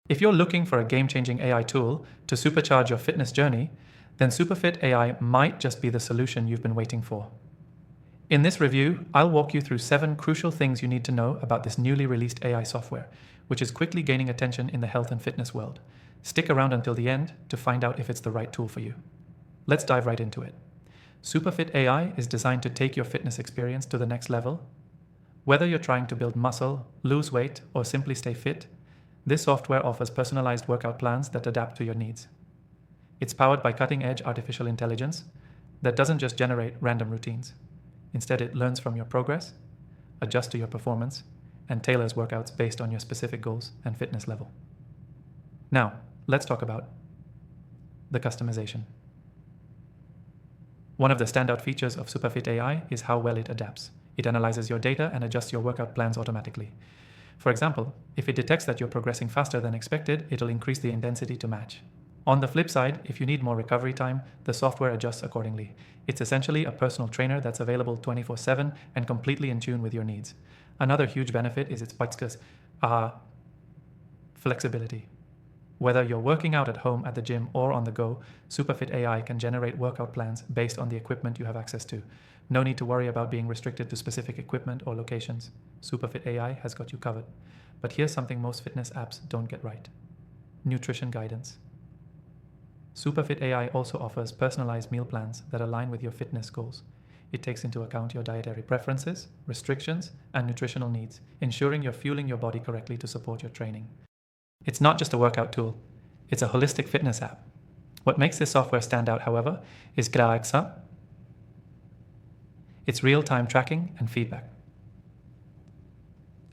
If you're looking for a game-changing AI tool to supercharge your fitness journey, then Supafit AI might just be the solution you've been waiting for. In this review, I'll walk you through 7 crucial things you need to know about this newly released AI software, which is quickly gaining attention in the health and fitness world. Stick around until the end to find out if it's the right tool for you. Let's dive right into it. Supafit AI is designed to take your fitness experience to the next level. Whether you're trying to build muscle, lose weight, or simply stay fit, this software offers personalized workout plans that adapt to your needs. It's powered by cutting-edge artificial intelligence that doesn't just generate random routines. Instead, it learns from your progress, adjusts to your performance, and tailors workouts based on your specific goals and fitness level. Now, let's talk about the customization. One of the standout features of Supafit AI is how well it adapts. It analyzes your data and adjusts your workout plans automatically. For example, if it detects that you're progressing faster than expected, it'll increase the intensity to match. On the flip side, if you need more recovery time, the software adjusts accordingly. It's essentially a personal trainer that's available 24/7 and completely in tune with your needs. Another huge benefit is its flexibility. Whether you're working out at home, at the gym, or on the go, Supafit AI can generate workout plans based on the equipment you have access to. No need to worry about being restricted to specific equipment or locations. Supafit AI has got you covered. But here's something most fitness apps don't get right: nutrition guidance. Supafit AI also offers personalized meal plans that align with your fitness goals. It takes into account your dietary preferences, restrictions, and nutritional needs, ensuring you're fueling your body correctly to support your training. It's not just a workout tool, it's a holistic fitness app. What makes this software stand out, however, is its real-time tracking and feedback.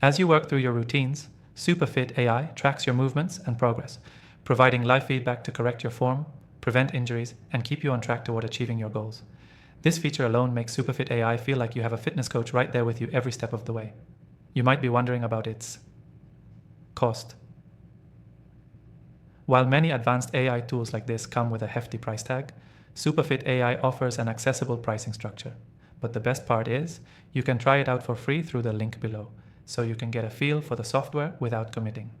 As you work through your routines, Supafit AI tracks your movements and progress, providing live feedback to correct your form, prevent injuries, and keep you on track toward achieving your goals. This feature alone makes Supafit AI feel like you have a fitness coach right there with you every step of the way. You might be wondering about its cost. While many advanced AI tools like this come with a hefty price tag, Supafit AI offers an accessible pricing structure. But the best part is, you can try it out for free through the link below, so you can get a feel for the software without committing.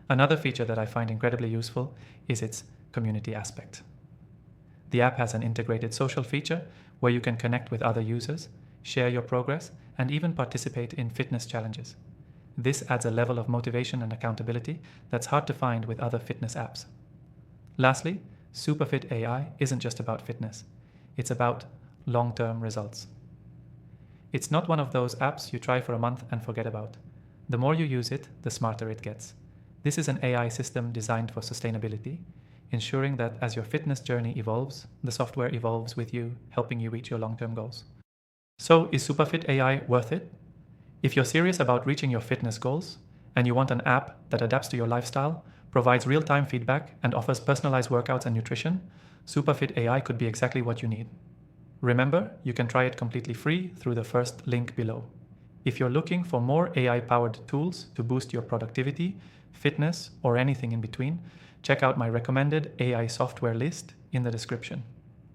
Another feature that I find incredibly useful is its community aspect. The app has an integrated social feature where you can connect with other users, share your progress, and even participate in fitness challenges. This adds a level of motivation and accountability that's hard to find with other fitness apps. Lastly, Supafit AI isn't just about fitness. It's about long-term results. It's not one of those apps you try for a month and forget about. The more you use it, the smarter it gets. This is an AI system designed for sustainability, ensuring that as your fitness journey evolves, the software evolves with you, helping you reach your long-term goals. So, is Supafit AI worth it? If you're serious about reaching your fitness goals, and you want an app that adapts to your lifestyle, provides real-time feedback, and offers personalized workouts and nutrition, Supafit AI could be exactly what you need. Remember, you can try it completely free through the first link below. If you're looking for more AI-powered tools to boost your productivity, fitness, or anything in between, check out my recommended AI software list in the description.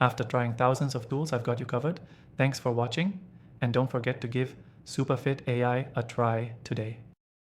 After trying thousands of tools, I've got you covered. Thanks for watching, and don't forget to give Supafit AI a try today.